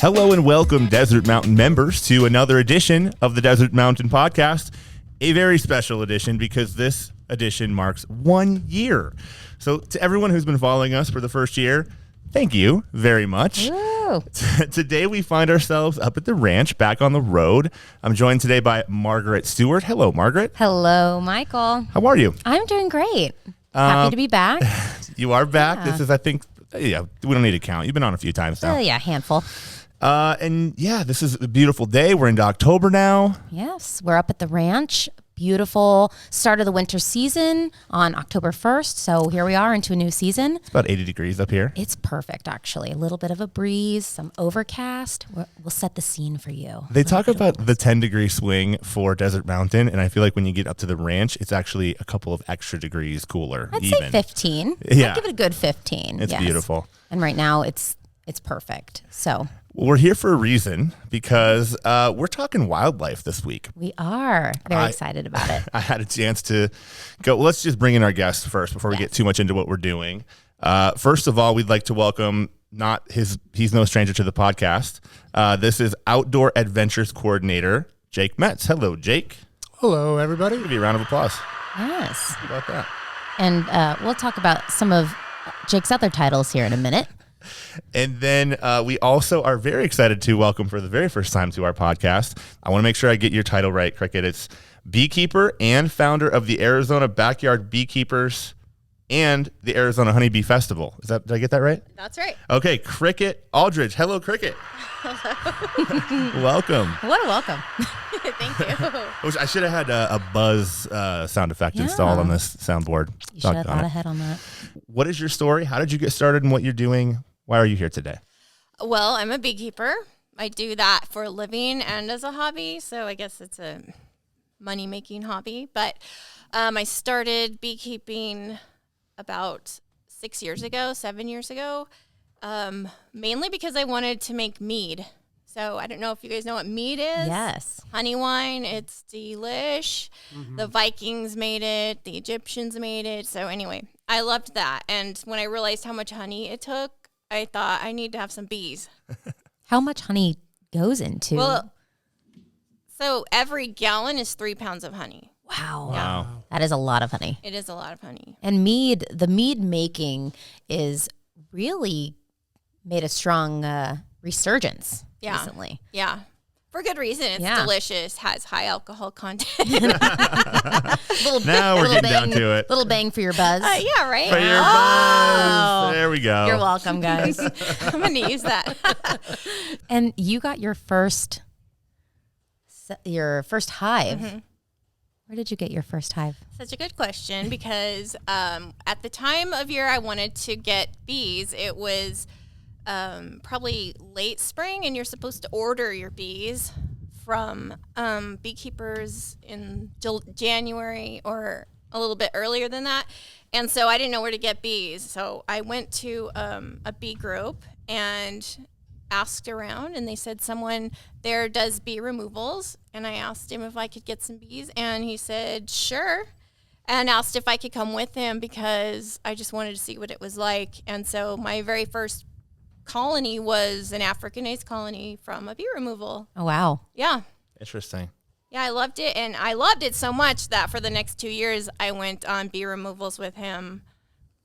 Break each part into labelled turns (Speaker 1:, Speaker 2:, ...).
Speaker 1: Hello and welcome, Desert Mountain members, to another edition of the Desert Mountain Podcast, a very special edition because this edition marks 1 year. So to everyone who's been following us for the first year, thank you very much. Today we find ourselves up at the ranch, back on the road. I'm joined today by Margaret Stewart. Hello, Margaret.
Speaker 2: Hello, Michael.
Speaker 1: How are you?
Speaker 2: I'm doing great. Happy to be back.
Speaker 1: You are back.
Speaker 2: Yeah.
Speaker 1: This is, I think, we don't need to count. You've been on a few times now.
Speaker 2: Yeah, handful.
Speaker 1: This is a beautiful day. We're into October now.
Speaker 2: Yes, we're up at the ranch. Beautiful start of the winter season on October 1st. So here we are into a new season.
Speaker 1: It's about 80 degrees up here.
Speaker 2: It's perfect, actually. A little bit of a breeze, some overcast. We'll set the scene for you.
Speaker 1: They talk about the 10-degree swing for Desert Mountain, and I feel like when you get up to the ranch, it's actually a couple of extra degrees cooler.
Speaker 2: I'd say 15.
Speaker 1: Yeah.
Speaker 2: I'd give it a good 15.
Speaker 1: It's beautiful.
Speaker 2: And right now it's perfect. So
Speaker 1: we're here for a reason because we're talking wildlife this week.
Speaker 2: we are very excited about it.
Speaker 1: I had a chance to go. Well, let's just bring in our guests first before we get too much into what we're doing. First of all, we'd like to welcome he's no stranger to the podcast. This is Outdoor Adventures Coordinator Jake Metz. Hello, Jake.
Speaker 3: Hello, everybody.
Speaker 1: Give you a round of applause.
Speaker 2: Yes.
Speaker 1: How about that?
Speaker 2: And we'll talk about some of Jake's other titles here in a minute.
Speaker 1: And then we also are very excited to welcome for the very first time to our podcast. I want to make sure I get your title right, Cricket. It's beekeeper and founder of the Arizona Backyard Beekeepers and the Arizona Honeybee Festival. Did I get that right?
Speaker 4: That's right.
Speaker 1: Okay, Cricket Aldridge. Hello, Cricket.
Speaker 4: Hello.
Speaker 1: Welcome.
Speaker 2: What a welcome.
Speaker 4: Thank you.
Speaker 1: I should have had a buzz sound effect installed on this soundboard.
Speaker 2: You should have thought ahead on that.
Speaker 1: What is your story? How did you get started and what you're doing? Why are you here today?
Speaker 4: Well, I'm a beekeeper. I do that for a living and as a hobby, so I guess it's a money-making hobby. But I started beekeeping about 7 years ago, mainly because I wanted to make mead. So I don't know if you guys know what mead is.
Speaker 2: Yes.
Speaker 4: Honey wine, it's delish. Mm-hmm. The Vikings made it. The Egyptians made it. So anyway, I loved that. And when I realized how much honey it took, I thought I need to have some bees.
Speaker 2: How much honey goes into?
Speaker 4: Well, so every gallon is 3 pounds of honey.
Speaker 2: Wow.
Speaker 1: Wow.
Speaker 2: That is a lot of honey.
Speaker 4: It is a lot of honey.
Speaker 2: And the mead making is really made a strong resurgence recently.
Speaker 4: Yeah. For good reason. It's delicious, has high alcohol content.
Speaker 1: Now we're getting down to it.
Speaker 2: Little bang for your buzz.
Speaker 4: Yeah, right?
Speaker 1: For your buzz. There we go.
Speaker 2: You're welcome, guys.
Speaker 4: I'm going to use that.
Speaker 2: And you got your first hive. Mm-hmm. Where did you get your first hive?
Speaker 4: Such a good question because at the time of year I wanted to get bees, it was probably late spring, and you're supposed to order your bees from beekeepers in January or a little bit earlier than that. And so I didn't know where to get bees. So I went to a bee group and asked around, and they said someone there does bee removals. And I asked him if I could get some bees, and he said, sure. And asked if I could come with him because I just wanted to see what it was like. And so my very first colony was an Africanized colony from a bee removal.
Speaker 2: Oh, wow.
Speaker 4: Yeah.
Speaker 1: Interesting.
Speaker 4: Yeah, I loved it. And I loved it so much that for the next 2 years, I went on bee removals with him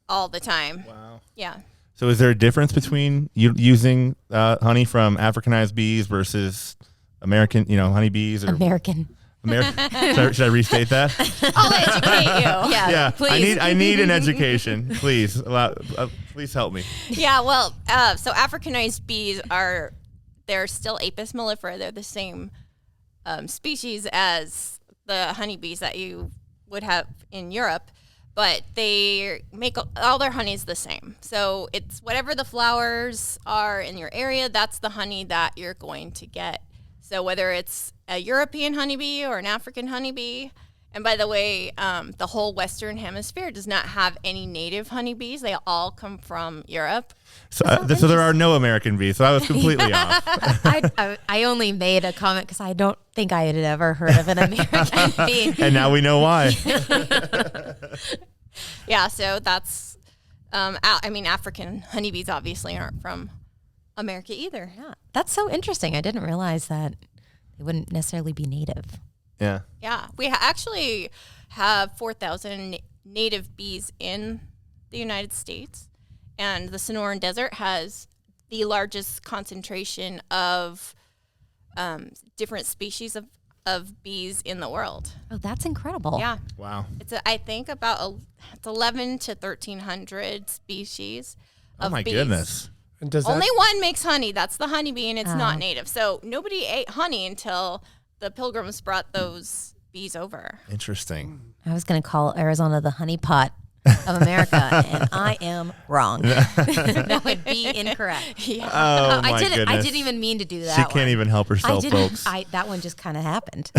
Speaker 4: all the time.
Speaker 1: Wow.
Speaker 4: Yeah.
Speaker 1: So is there a difference between you using honey from Africanized bees versus American, honeybees? Or
Speaker 2: American.
Speaker 1: Should I restate that?
Speaker 4: I'll educate you.
Speaker 1: Yeah.
Speaker 2: Please.
Speaker 1: I need an education. Please please help me.
Speaker 4: Yeah, well, so Africanized bees they're still Apis mellifera. They're the same species as the honeybees that you would have in Europe, but they make all their honeys the same. So it's whatever the flowers are in your area, that's the honey that you're going to get. So whether it's a European honeybee or an African honeybee, and by the way, the whole Western Hemisphere does not have any native honeybees. They all come from Europe.
Speaker 1: So there are no American bees. So I was completely off.
Speaker 2: I only made a comment because I don't think I had ever heard of an American bee.
Speaker 1: And now we know why.
Speaker 4: Yeah, so that's, African honeybees obviously aren't from America either.
Speaker 2: Yeah, that's so interesting. I didn't realize that they wouldn't necessarily be native.
Speaker 1: Yeah.
Speaker 4: Yeah, we actually have 4,000 native bees in the United States, and the Sonoran Desert has the largest concentration of different species of bees in the world.
Speaker 2: Oh, that's incredible.
Speaker 4: Yeah.
Speaker 1: Wow.
Speaker 4: I think about it's 11 to 1,300 species
Speaker 1: Oh
Speaker 4: of
Speaker 1: my
Speaker 4: bees.
Speaker 1: goodness.
Speaker 3: And does
Speaker 4: Only
Speaker 3: that,
Speaker 4: one makes honey. That's the honeybee, and it's not native. So nobody ate honey until the Pilgrims brought those bees over.
Speaker 1: Interesting.
Speaker 2: I was going to call Arizona the honeypot of America, and I am wrong. That would be incorrect.
Speaker 4: Yeah.
Speaker 1: Oh my
Speaker 2: I
Speaker 1: goodness.
Speaker 2: didn't even mean to do that.
Speaker 1: She can't even help
Speaker 2: I
Speaker 1: herself,
Speaker 2: didn't.
Speaker 1: folks.
Speaker 2: That one just kind of happened.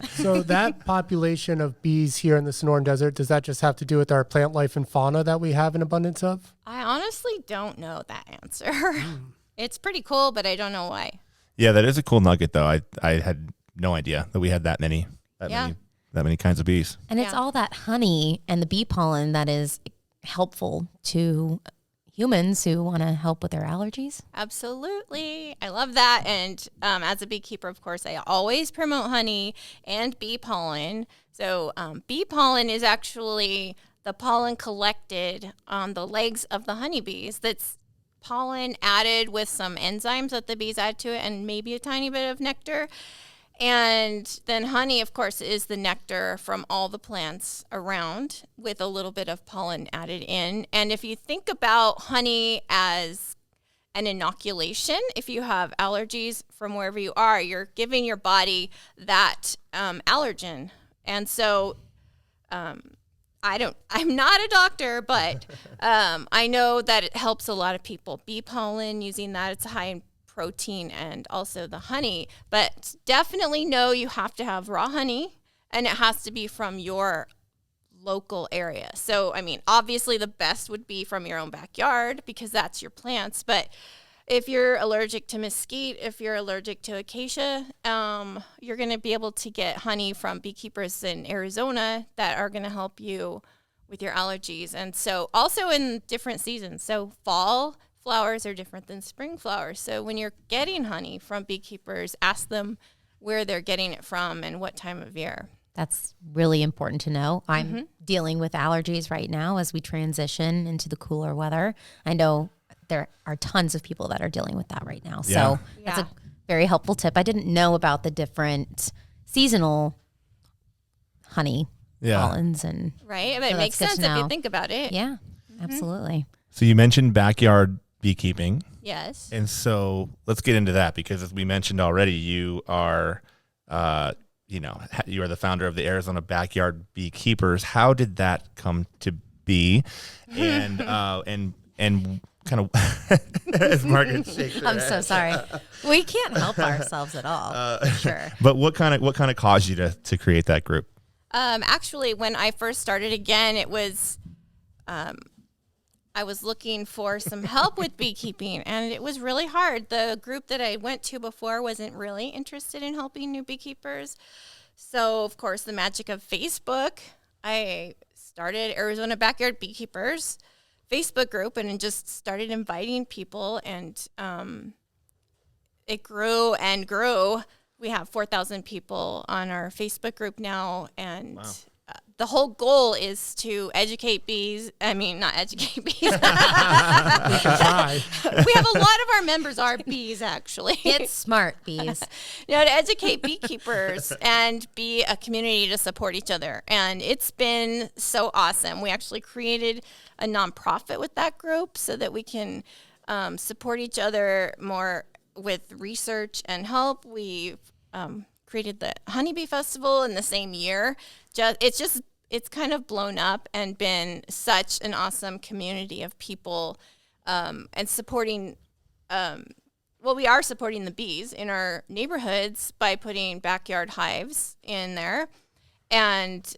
Speaker 3: so that population of bees here in the Sonoran Desert, does that just have to do with our plant life and fauna that we have an abundance of?
Speaker 4: I honestly don't know that answer. It's pretty cool, but I don't know why.
Speaker 1: Yeah, that is a cool nugget, though. I had no idea that we had that many kinds of bees.
Speaker 2: And it's all that honey and the bee pollen that is helpful to humans who want to help with their allergies.
Speaker 4: Absolutely. I love that. And as a beekeeper, of course, I always promote honey and bee pollen. So bee pollen is actually the pollen collected on the legs of the honeybees. That's pollen added with some enzymes that the bees add to it and maybe a tiny bit of nectar. And then honey, of course, is the nectar from all the plants around with a little bit of pollen added in. And if you think about honey as an inoculation, if you have allergies from wherever you are, you're giving your body that allergen. And so I'm not a doctor, but I know that it helps a lot of people. Bee pollen, using that, it's high in protein and also the honey, but definitely know you have to have raw honey and it has to be from your local area. So, I mean, obviously the best would be from your own backyard because that's your plants, but if you're allergic to mesquite, if you're allergic to acacia, you're going to be able to get honey from beekeepers in Arizona that are going to help you with your allergies. And so also in different seasons. So fall flowers are different than spring flowers. So when you're getting honey from beekeepers, ask them where they're getting it from and what time of year.
Speaker 2: That's really important to know. I'm dealing with allergies right now as we transition into the cooler weather. I know there are tons of people that are dealing with that right now. So that's a very helpful tip. I didn't know about the different seasonal honey pollens. And
Speaker 4: right. But it makes sense if you think about it.
Speaker 2: Yeah, absolutely.
Speaker 1: So you mentioned backyard beekeeping.
Speaker 4: Yes.
Speaker 1: And so let's get into that because as we mentioned already, you are, you are the founder of the Arizona Backyard Beekeepers. How did that come to be? And kind of as Margaret shakes her
Speaker 2: I'm
Speaker 1: head.
Speaker 2: so sorry. We can't help ourselves at all. Sure.
Speaker 1: But what kind of caused you to create that group?
Speaker 4: Actually, when I first started again, it was I was looking for some help with beekeeping, and it was really hard. The group that I went to before wasn't really interested in helping new beekeepers. So, of course, the magic of Facebook, I started Arizona Backyard Beekeepers Facebook group and just started inviting people, and it grew and grew. We have 4,000 people on our Facebook group now, and
Speaker 1: wow.
Speaker 4: The whole goal is to educate bees. I mean, not educate bees. We
Speaker 3: We can try.
Speaker 4: have a lot of our members are bees, actually.
Speaker 2: Get smart, bees.
Speaker 4: To educate beekeepers and be a community to support each other. And it's been so awesome. We actually created a nonprofit with that group so that we can support each other more with research and help. We've created the Honeybee Festival in the same year. It's kind of blown up and been such an awesome community of people and supporting. We are supporting the bees in our neighborhoods by putting backyard hives in there and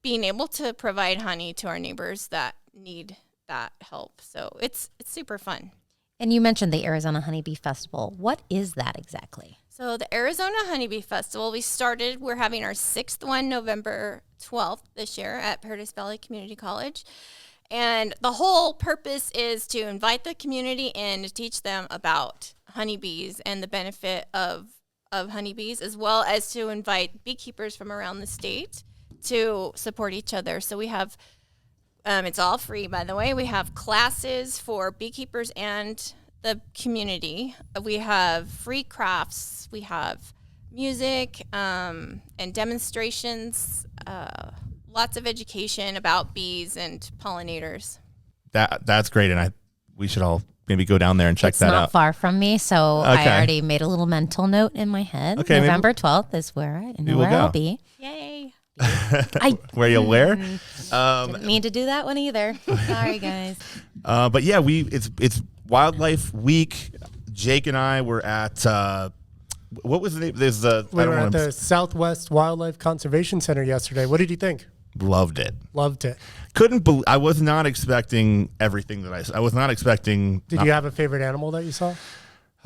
Speaker 4: being able to provide honey to our neighbors that need that help. So it's super fun.
Speaker 2: And you mentioned the Arizona Honeybee Festival. What is that exactly?
Speaker 4: So the Arizona Honeybee Festival, we're having our 6th one November 12th this year at Paradise Valley Community College. And the whole purpose is to invite the community in to teach them about honeybees and the benefit of honeybees, as well as to invite beekeepers from around the state to support each other. So we have, it's all free, by the way. We have classes for beekeepers and the community. We have free crafts. We have music and demonstrations, lots of education about bees and pollinators.
Speaker 1: That's great, and we should all maybe go down there and check that out.
Speaker 2: It's not far from me, so I already made a little mental note in my head.
Speaker 1: Okay,
Speaker 2: November 12th is where I'll be.
Speaker 4: Yay!
Speaker 1: Where you'll wear?
Speaker 2: Didn't mean to do that one either. Sorry, guys.
Speaker 1: But yeah, it's Wildlife Week. Jake and I were at what was the name? We
Speaker 3: were at the Southwest Wildlife Conservation Center yesterday. What did you think?
Speaker 1: Loved it. I was not expecting everything that I was not expecting.
Speaker 3: Did you have a favorite animal that you saw?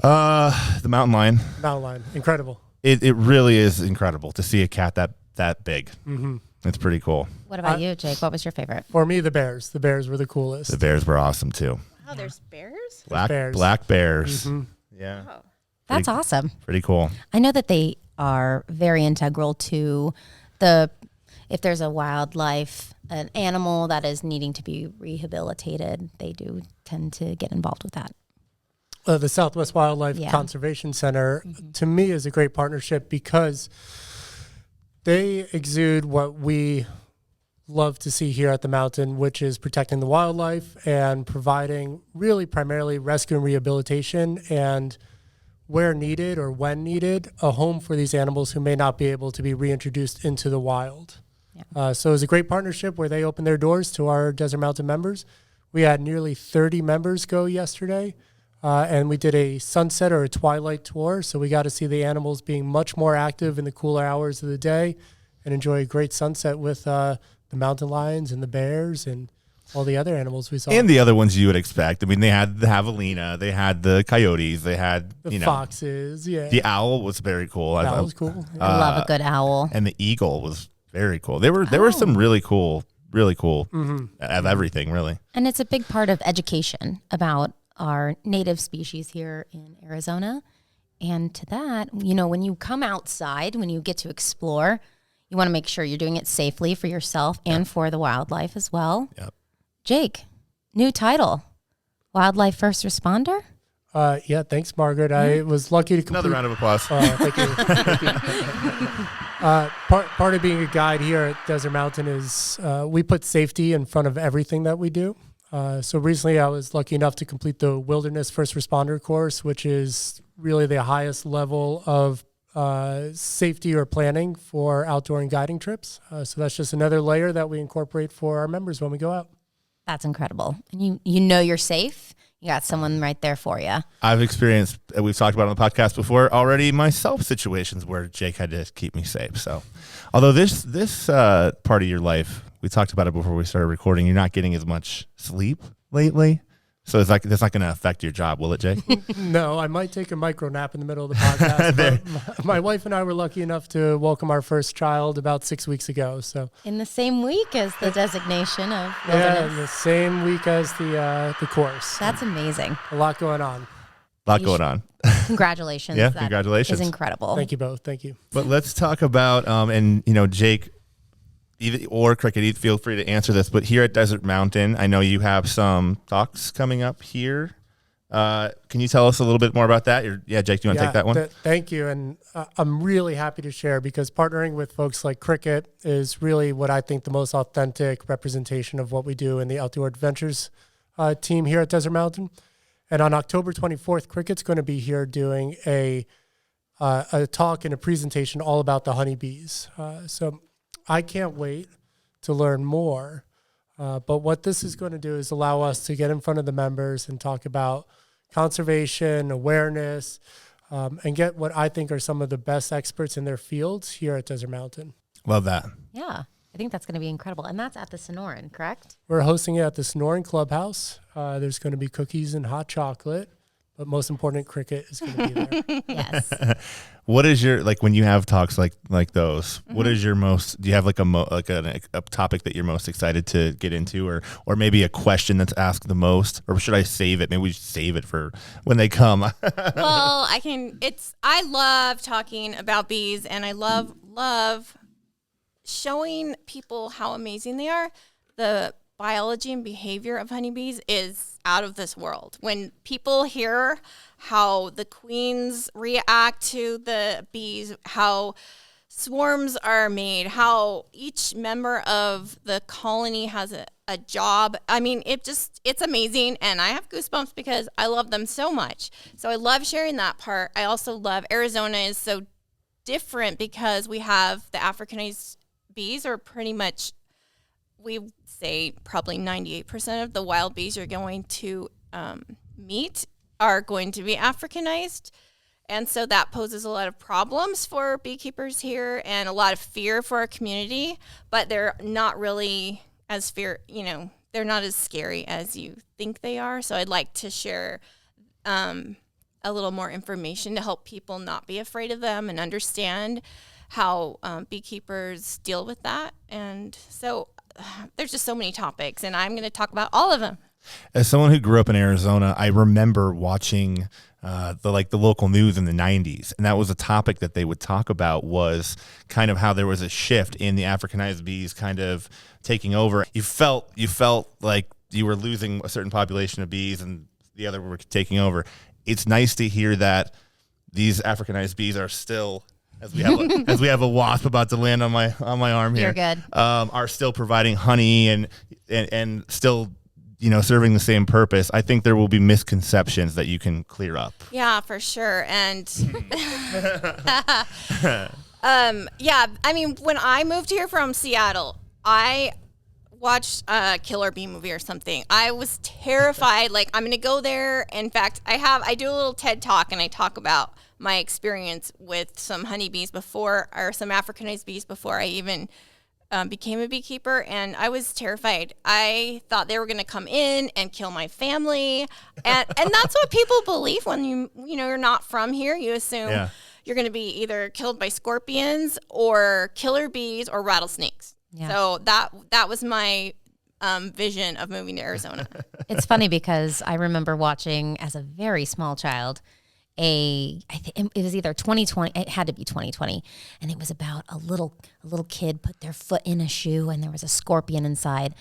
Speaker 1: The mountain lion.
Speaker 3: Mountain lion. Incredible.
Speaker 1: It really is incredible to see a cat that big. Mm-hmm. It's pretty cool.
Speaker 2: What about you, Jake? What was your favorite?
Speaker 3: For me, the bears. The bears were the coolest.
Speaker 1: The bears were awesome too.
Speaker 4: Oh, there's bears?
Speaker 1: Black bears.
Speaker 3: Mm-hmm.
Speaker 1: Yeah.
Speaker 4: Oh.
Speaker 2: That's awesome.
Speaker 1: Pretty cool.
Speaker 2: I know that they are very integral to if there's a wildlife, an animal that is needing to be rehabilitated, they do tend to get involved with that.
Speaker 3: The Southwest Wildlife Conservation Center, to me, is a great partnership because they exude what we love to see here at the mountain, which is protecting the wildlife and providing really primarily rescue and rehabilitation, and where needed or when needed, a home for these animals who may not be able to be reintroduced into the wild. Yeah. So it was a great partnership where they opened their doors to our Desert Mountain members. We had nearly 30 members go yesterday, and we did a sunset or a twilight tour. So we got to see the animals being much more active in the cooler hours of the day and enjoy a great sunset with the mountain lions and the bears and all the other animals we saw.
Speaker 1: And the other ones you would expect. I mean, they had the javelina, they had the coyotes, they had
Speaker 3: the foxes. Yeah.
Speaker 1: The owl was very cool.
Speaker 3: The owl was cool.
Speaker 2: I love a good owl.
Speaker 1: And the eagle was very cool. There were some really cool of everything, really.
Speaker 2: And it's a big part of education about our native species here in Arizona. And to that, when you come outside, when you get to explore, you want to make sure you're doing it safely for yourself and for the wildlife as well.
Speaker 1: Yep.
Speaker 2: Jake, new title, Wildlife First Responder?
Speaker 3: Yeah, thanks, Margaret. I was lucky to complete...
Speaker 1: Another round of applause.
Speaker 3: Thank you. Thank you. Part of being a guide here at Desert Mountain is we put safety in front of everything that we do. So recently I was lucky enough to complete the Wilderness First Responder course, which is really the highest level of safety or planning for outdoor and guiding trips. So that's just another layer that we incorporate for our members when we go out.
Speaker 2: That's incredible. And you know you're safe. You got someone right there for you.
Speaker 1: I've experienced, we've talked about it on the podcast before already, myself situations where Jake had to keep me safe. So, although this part of your life, we talked about it before we started recording, you're not getting as much sleep lately. So that's not going to affect your job, will it, Jake?
Speaker 3: No, I might take a micro nap in the middle of the podcast. But my wife and I were lucky enough to welcome our first child about 6 weeks ago. So
Speaker 2: in the same week as the designation of wilderness.
Speaker 3: Yeah, in the same week as the course.
Speaker 2: That's amazing.
Speaker 3: A lot going on.
Speaker 2: Congratulations.
Speaker 1: Yeah, congratulations.
Speaker 2: Is incredible.
Speaker 3: Thank you both. Thank you.
Speaker 1: But let's talk about Jake. Or Cricket, feel free to answer this. But here at Desert Mountain, I know you have some talks coming up here. Can you tell us a little bit more about that? Jake, do you want to take that one?
Speaker 3: Thank you. And I'm really happy to share because partnering with folks like Cricket is really what I think the most authentic representation of what we do in the Outdoor Adventures team here at Desert Mountain. And on October 24th, Cricket's going to be here doing a talk and a presentation all about the honeybees. So I can't wait to learn more. But what this is going to do is allow us to get in front of the members and talk about conservation, awareness, and get what I think are some of the best experts in their fields here at Desert Mountain.
Speaker 1: Love that.
Speaker 2: Yeah, I think that's going to be incredible. And that's at the Sonoran, correct?
Speaker 3: We're hosting it at the Sonoran Clubhouse. There's going to be cookies and hot chocolate. but most important, Cricket is going to be there.
Speaker 2: Yes.
Speaker 1: What is your, like, when you have talks like those, what is your most, do you have like a topic that you're most excited to get into, or maybe a question that's asked the most, or should I save it? Maybe we should save it for when they come.
Speaker 4: Well, I love talking about bees, and I love showing people how amazing they are. The biology and behavior of honeybees is out of this world. When people hear how the queens react to the bees, how swarms are made, how each member of the colony has a job. I mean, it's amazing. And I have goosebumps because I love them so much. So I love sharing that part. I also love Arizona is so different because we have the Africanized bees are pretty much, we say probably 98% of the wild bees you're going to meet are going to be Africanized. And so that poses a lot of problems for beekeepers here and a lot of fear for our community, but they're not really as they're not as scary as you think they are. So I'd like to share a little more information to help people not be afraid of them and understand how beekeepers deal with that. And so there's just so many topics, and I'm going to talk about all of them.
Speaker 1: As someone who grew up in Arizona, I remember watching the local news in the 90s, and that was a topic that they would talk about, was kind of how there was a shift in the Africanized bees kind of taking over. You felt like you were losing a certain population of bees and the other were taking over. It's nice to hear that these Africanized bees are still, as we have a wasp about to land on my arm here.
Speaker 2: You're good.
Speaker 1: Are still providing honey and still, serving the same purpose. I think there will be misconceptions that you can clear up.
Speaker 4: Yeah, for sure. And I mean, when I moved here from Seattle, I watched a killer bee movie or something. I was terrified. Like, I'm going to go there. In fact, I do a little TED talk, and I talk about my experience with some honeybees or some Africanized bees before I even became a beekeeper, and I was terrified. I thought they were going to come in and kill my family, and that's what people believe when you're not from here. You assume you're going to be either killed by scorpions or killer bees or rattlesnakes. Yeah. So that was my vision of moving to Arizona.
Speaker 2: It's funny because I remember watching as a very small child I think it was either 2020, it had to be 2020, and it was about a little kid put their foot in a shoe and there was a scorpion inside,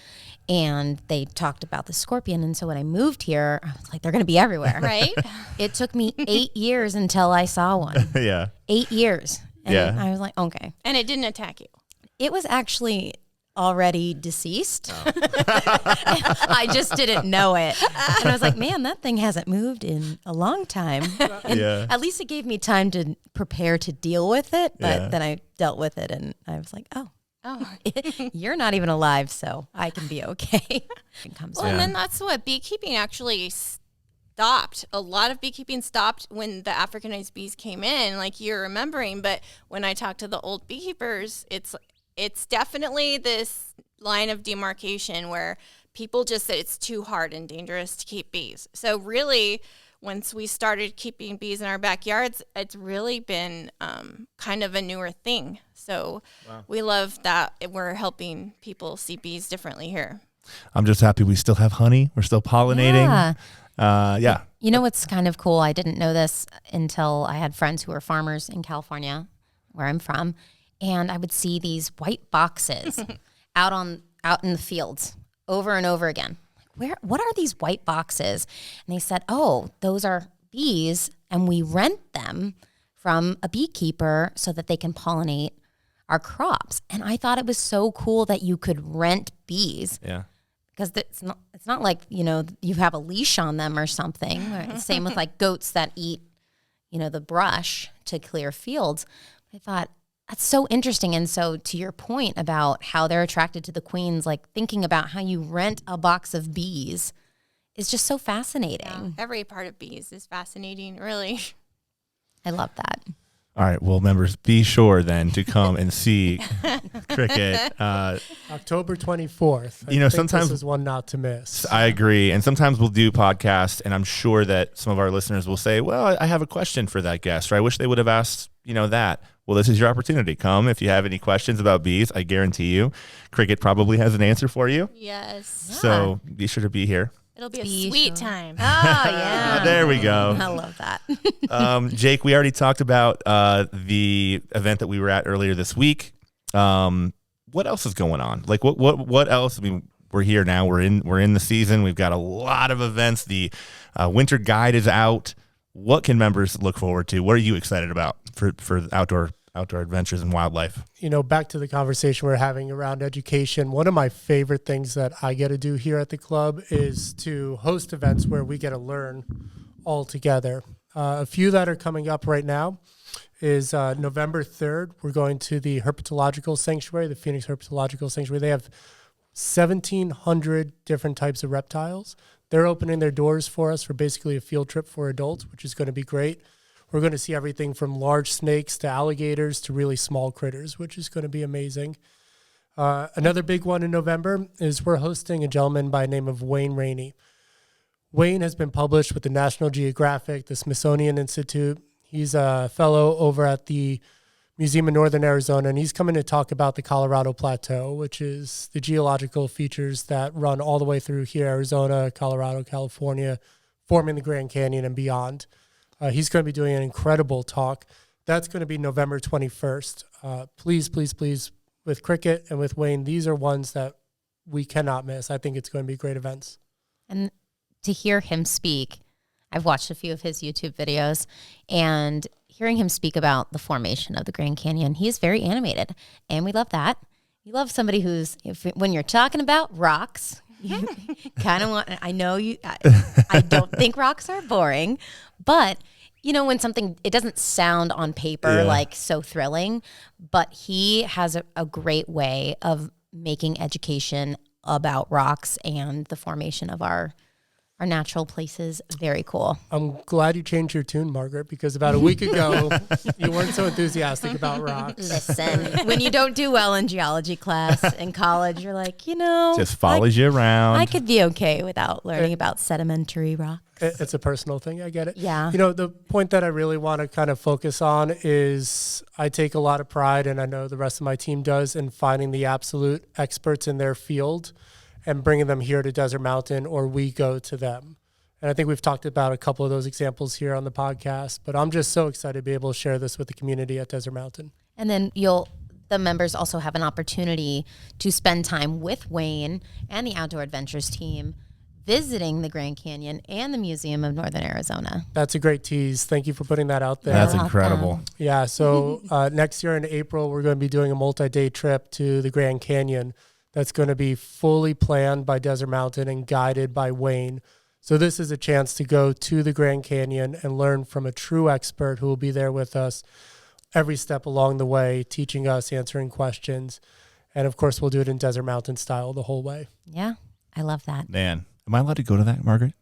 Speaker 2: and they talked about the scorpion. And so when I moved here, I was like, they're going to be everywhere.
Speaker 4: Right?
Speaker 2: It took me 8 years until I saw one.
Speaker 1: Yeah.
Speaker 2: 8 years. And I was like, okay.
Speaker 4: And it didn't attack you.
Speaker 2: It was actually already deceased. Oh. I just didn't know it. And I was like, man, that thing hasn't moved in a long time. And at least it gave me time to prepare to deal with it. But then I dealt with it, and I was like, oh, you're not even alive, so I can be okay.
Speaker 4: And then that's what beekeeping actually stopped. A lot of beekeeping stopped when the Africanized bees came in, like you're remembering. But when I talk to the old beekeepers, it's definitely this line of demarcation where people just said it's too hard and dangerous to keep bees. So really, once we started keeping bees in our backyards, it's really been kind of a newer thing. So we love that we're helping people see bees differently here.
Speaker 1: I'm just happy we still have honey. We're still pollinating. Yeah.
Speaker 2: You know what's kind of cool? I didn't know this until I had friends who were farmers in California, where I'm from. And I would see these white boxes out in the fields over and over again. What are these white boxes? And they said, oh, those are bees, and we rent them from a beekeeper so that they can pollinate our crops. And I thought it was so cool that you could rent bees.
Speaker 1: Yeah.
Speaker 2: Because it's not like, you have a leash on them or something. Same with like goats that eat, the brush to clear fields. I thought, that's so interesting. And so to your point about how they're attracted to the queens, like thinking about how you rent a box of bees is just so fascinating.
Speaker 4: Yeah, every part of bees is fascinating, really.
Speaker 2: I love that.
Speaker 1: All right. Well, members, be sure then to come and see Cricket.
Speaker 3: October 24th.
Speaker 1: You know, sometimes
Speaker 3: this is one not to miss.
Speaker 1: I agree. And sometimes we'll do podcasts, and I'm sure that some of our listeners will say, well, I have a question for that guest, or I wish they would have asked, that. Well, this is your opportunity. Come if you have any questions about bees. I guarantee you, Cricket probably has an answer for you.
Speaker 4: Yes.
Speaker 1: So be sure to be here.
Speaker 4: It'll be a sweet time.
Speaker 2: Oh, yeah.
Speaker 1: There we go.
Speaker 2: I love that.
Speaker 1: Jake, we already talked about the event that we were at earlier this week. What else is going on? Like what else? I mean, we're here now. We're in the season. We've got a lot of events. The winter guide is out. What can members look forward to? What are you excited about for outdoor adventures and wildlife?
Speaker 3: Back to the conversation we're having around education. One of my favorite things that I get to do here at the club is to host events where we get to learn all together. A few that are coming up right now is November 3rd. We're going to the Herpetological Sanctuary, the Phoenix Herpetological Sanctuary. They have 1,700 different types of reptiles. They're opening their doors for us for basically a field trip for adults, which is going to be great. We're going to see everything from large snakes to alligators to really small critters, which is going to be amazing. Another big one in November is we're hosting a gentleman by the name of Wayne Rainey. Wayne has been published with the National Geographic, the Smithsonian Institute. He's a fellow over at the Museum of Northern Arizona, and he's coming to talk about the Colorado Plateau, which is the geological features that run all the way through here, Arizona, Colorado, California, forming the Grand Canyon and beyond. He's going to be doing an incredible talk. That's going to be November 21st. Please, with Cricket and with Wayne, these are ones that we cannot miss. I think it's going to be great events.
Speaker 2: And to hear him speak, I've watched a few of his YouTube videos, and hearing him speak about the formation of the Grand Canyon, he's very animated, and we love that. You love somebody who's, when you're talking about rocks, you kind of want, I know you, I don't think rocks are boring, but when something, it doesn't sound on paper like so thrilling, but he has a great way of making education about rocks and the formation of our natural places very cool.
Speaker 3: I'm glad you changed your tune, Margaret, because about a week ago, you weren't so enthusiastic about rocks.
Speaker 2: Listen, when you don't do well in geology class in college, you're like,
Speaker 1: just follows you around.
Speaker 2: I could be okay without learning about sedimentary rocks.
Speaker 3: It's a personal thing. I get it.
Speaker 2: Yeah.
Speaker 3: The point that I really want to kind of focus on is I take a lot of pride, and I know the rest of my team does, in finding the absolute experts in their field and bringing them here to Desert Mountain, or we go to them. And I think we've talked about a couple of those examples here on the podcast, but I'm just so excited to be able to share this with the community at Desert Mountain.
Speaker 2: And then the members also have an opportunity to spend time with Wayne and the Outdoor Adventures team visiting the Grand Canyon and the Museum of Northern Arizona.
Speaker 3: That's a great tease. Thank you for putting that out there.
Speaker 1: That's incredible.
Speaker 3: Yeah, so next year in April, we're going to be doing a multi-day trip to the Grand Canyon. That's going to be fully planned by Desert Mountain and guided by Wayne. So this is a chance to go to the Grand Canyon and learn from a true expert who will be there with us every step along the way, teaching us, answering questions. And of course, we'll do it in Desert Mountain style the whole way.
Speaker 2: Yeah, I love that.
Speaker 1: Man, am I allowed to go to that, Margaret?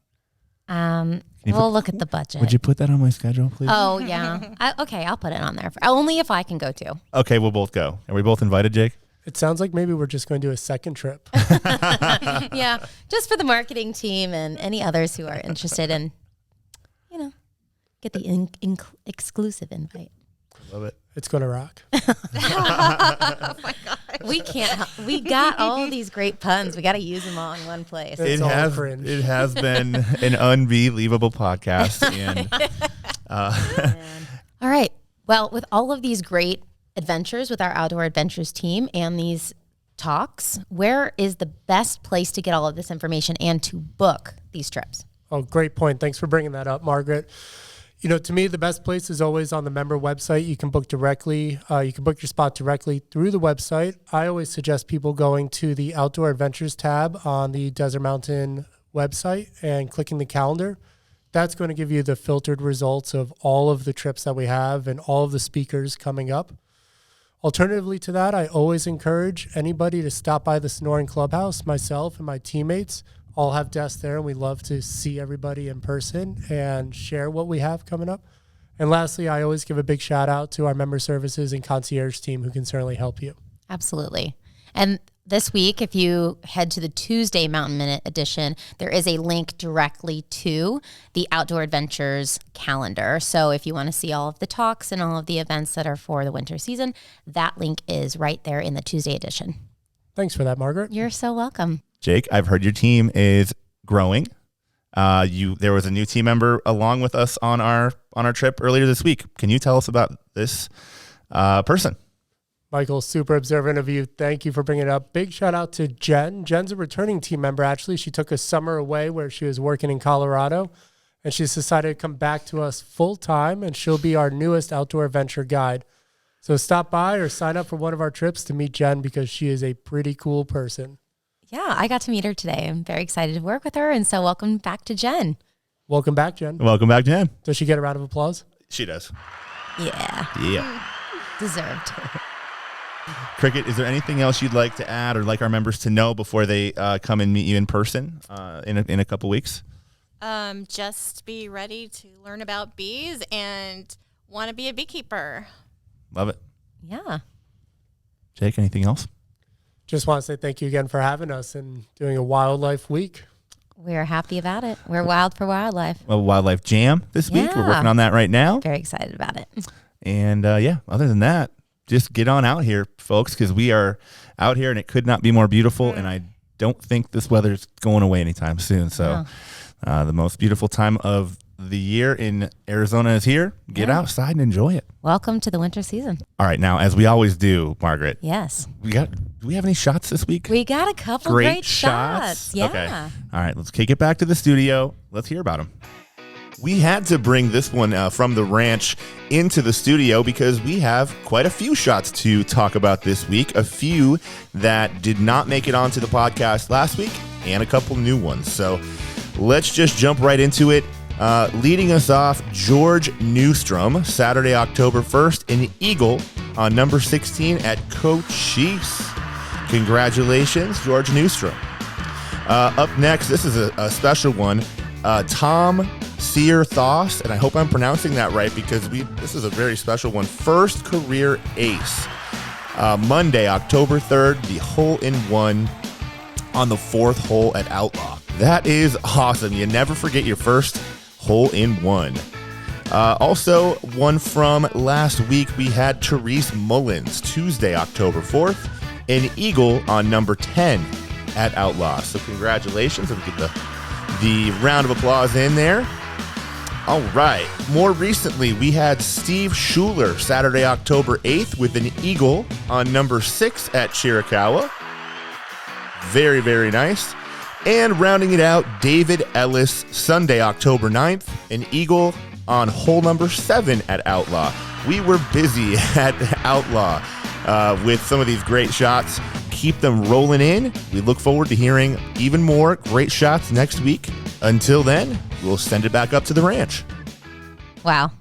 Speaker 2: We'll look at the budget.
Speaker 1: Would you put that on my schedule, please?
Speaker 2: Oh, yeah. Okay, I'll put it on there. Only if I can go too.
Speaker 1: Okay, we'll both go. Are we both invited, Jake?
Speaker 3: It sounds like maybe we're just going to do a second trip.
Speaker 2: Yeah, just for the marketing team and any others who are interested in, get the exclusive invite.
Speaker 1: Love it.
Speaker 3: It's going to rock.
Speaker 4: Oh my God.
Speaker 2: We got all these great puns. We got to use them all in one place.
Speaker 3: It
Speaker 1: has been an unbelievable podcast. And
Speaker 2: all right. Well, with all of these great adventures with our Outdoor Adventures team and these talks, where is the best place to get all of this information and to book these trips?
Speaker 3: Oh, great point. Thanks for bringing that up, Margaret. To me, the best place is always on the member website. You can book directly. You can book your spot directly through the website. I always suggest people going to the Outdoor Adventures tab on the Desert Mountain website and clicking the calendar. That's going to give you the filtered results of all of the trips that we have and all of the speakers coming up. Alternatively to that, I always encourage anybody to stop by the Sonoran Clubhouse. Myself and my teammates all have desks there, and we love to see everybody in person and share what we have coming up. And lastly, I always give a big shout out to our member services and concierge team who can certainly help you.
Speaker 2: Absolutely. And this week, if you head to the Tuesday Mountain Minute edition, there is a link directly to the Outdoor Adventures calendar. So if you want to see all of the talks and all of the events that are for the winter season, that link is right there in the Tuesday edition.
Speaker 3: Thanks for that, Margaret.
Speaker 2: You're so welcome.
Speaker 1: Jake, I've heard your team is growing. There was a new team member along with us on our trip earlier this week. Can you tell us about this person?
Speaker 3: Michael, super observant of you. Thank you for bringing it up. Big shout out to Jen. Jen's a returning team member, actually. She took a summer away where she was working in Colorado, and she's decided to come back to us full time, and she'll be our newest outdoor adventure guide. So stop by or sign up for one of our trips to meet Jen because she is a pretty cool person.
Speaker 2: Yeah, I got to meet her today. I'm very excited to work with her, and so welcome back to Jen.
Speaker 3: Welcome back, Jen.
Speaker 1: Welcome back, Jen.
Speaker 3: Does she get a round of applause?
Speaker 1: She does.
Speaker 2: Yeah.
Speaker 1: Yeah.
Speaker 2: Deserved.
Speaker 1: Cricket, is there anything else you'd like to add or like our members to know before they come and meet you in person in a couple weeks?
Speaker 4: Just be ready to learn about bees and want to be a beekeeper.
Speaker 1: Love it.
Speaker 2: Yeah.
Speaker 1: Jake, anything else?
Speaker 3: Just want to say thank you again for having us and doing a wildlife week.
Speaker 2: We're happy about it. We're wild for wildlife.
Speaker 1: A wildlife jam this week. We're working on that right now.
Speaker 2: Very excited about it.
Speaker 1: And other than that, just get on out here, folks, because we are out here and it could not be more beautiful. And I don't think this weather's going away anytime soon. So the most beautiful time of the year in Arizona is here. Get outside and enjoy it.
Speaker 2: Welcome to the winter season.
Speaker 1: All right. Now, as we always do, Margaret.
Speaker 2: Yes.
Speaker 1: Do we have any shots this week?
Speaker 2: We got a couple great shots. Yeah.
Speaker 1: Okay. All right. Let's kick it back to the studio. Let's hear about them. We had to bring this one from the ranch into the studio because we have quite a few shots to talk about this week. A few that did not make it onto the podcast last week and a couple new ones. So let's just jump right into it. Leading us off, George Newstrom, Saturday, October 1st, an eagle on number 16 at Cochise. Congratulations, George Newstrom. Up next, this is a special one. Tom Sear-Thoss, and I hope I'm pronouncing that right because this is a very special one. First career ace. Monday, October 3rd, the hole-in-one on the 4th hole at Outlaw. That is awesome. You never forget your first hole-in-one. Also, one from last week, we had Therese Mullins, Tuesday, October 4th, an eagle on number 10 at Outlaw. So congratulations. Let me get the round of applause in there. All right. More recently, we had Steve Schuler, Saturday, October 8th, with an eagle on number 6 at Chiricahua. Very, very nice. And rounding it out, David Ellis, Sunday, October 9th, an eagle on hole number 7 at Outlaw. We were busy at Outlaw with some of these great shots. Keep them rolling in. We look forward to hearing even more great shots next week. Until then, we'll send it back up to the ranch.
Speaker 2: Wow.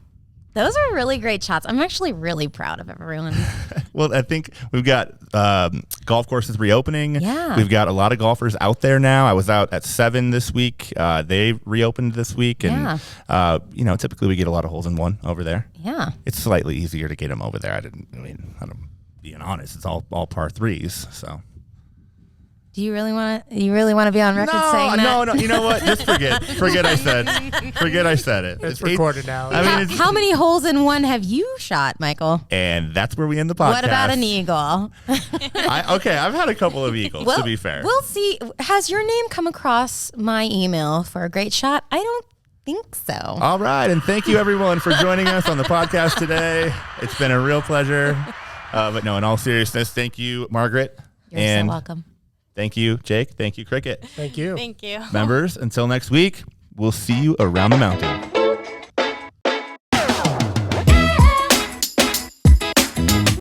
Speaker 2: Those are really great shots. I'm actually really proud of everyone.
Speaker 1: Well, I think we've got golf courses reopening.
Speaker 2: Yeah.
Speaker 1: We've got a lot of golfers out there now. I was out at 7 this week. They reopened this week. And, typically we get a lot of holes in one over there.
Speaker 2: Yeah.
Speaker 1: It's slightly easier to get them over there. Being honest, it's all par threes. So.
Speaker 2: Do you really want to be on record saying that?
Speaker 1: No. You know what? Just forget I said it.
Speaker 3: It's recorded now.
Speaker 2: How many holes in one have you shot, Michael?
Speaker 1: And that's where we end the podcast.
Speaker 2: What about an eagle?
Speaker 1: I've had a couple of eagles, to be fair.
Speaker 2: We'll see. Has your name come across my email for a great shot? I don't think so.
Speaker 1: All right. And thank you, everyone, for joining us on the podcast today. It's been a real pleasure. But no, in all seriousness, thank you, Margaret.
Speaker 2: You're so welcome.
Speaker 1: Thank you, Jake. Thank you, Cricket.
Speaker 3: Thank you.
Speaker 4: Thank you.
Speaker 1: Members, until next week, we'll see you around the mountain.